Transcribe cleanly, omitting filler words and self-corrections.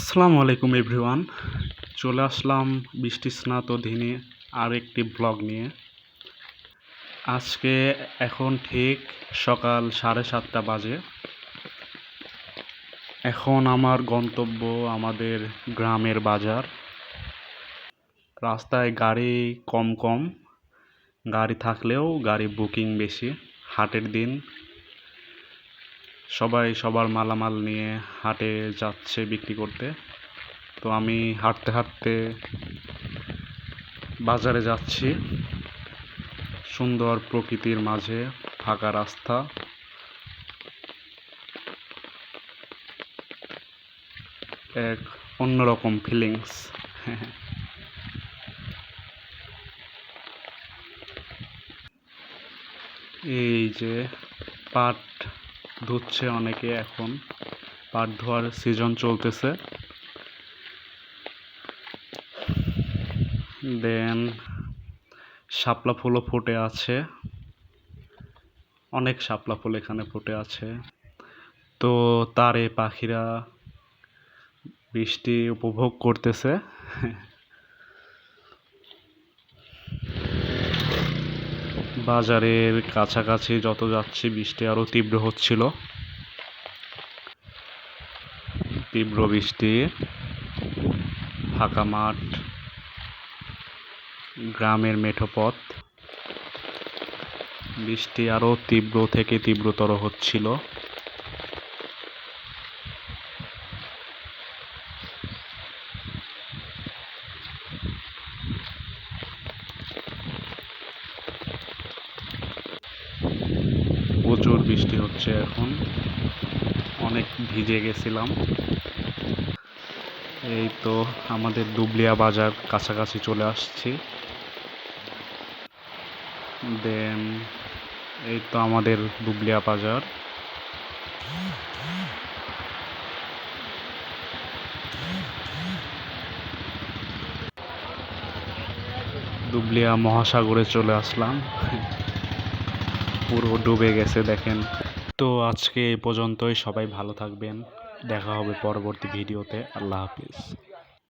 আসসালামু আলাইকুম এভরিওয়ান। চলে আসলাম বৃষ্টি স্নাত দিনে আর একটি ব্লগ নিয়ে। আজকে এখন ঠিক সকাল 7:30 বাজে। এখন আমার গন্তব্য আমাদের গ্রামের বাজার। রাস্তায় গাড়ি কম, গাড়ি থাকলেও গাড়ি বুকিং বেশি। হাটের দিন, সবাই সবার মালামাল নিয়ে হাটে যাচ্ছে বিক্রি করতে। তো আমি হাঁটতে হাঁটতে বাজারে যাচ্ছি। সুন্দর প্রকৃতির মাঝে ফাঁকা রাস্তা, এক অন্যরকম ফিলিংস। এই যে পাট ধুচ্ছে অনেকে, এখন পাট ধোয়ার সিজন চলতেছে। দেন শাপলা ফুলও ফুটে আছে, অনেক শাপলা ফুল এখানে ফুটে আছে। তো তারে পাখিরা বৃষ্টি উপভোগ করতেছে। বাজারের কাছাকাছি যত যাচ্ছি বৃষ্টি আরো তীব্র হচ্ছিল। তীব্র বৃষ্টি, ফাঁকা মাঠ, গ্রামের মেঠো পথ। বৃষ্টি আরো তীব্র থেকে তীব্রতর হচ্ছিল। প্রচুর বৃষ্টি হচ্ছে এখন, অনেক ভিজে গেছিলাম। এই তো আমাদের দুবলিয়া বাজার কাছাকাছি চলে আসছি। দেন এই তো আমাদের দুবলিয়া বাজার। দুবলিয়া মহাসাগরে চলে আসলাম, পুরো ডুবে গেছে দেখেন। তো আজকে এই পর্যন্তই, সবাই ভালো থাকবেন, দেখা হবে পরবর্তী ভিডিওতে। আল্লাহ হাফিজ।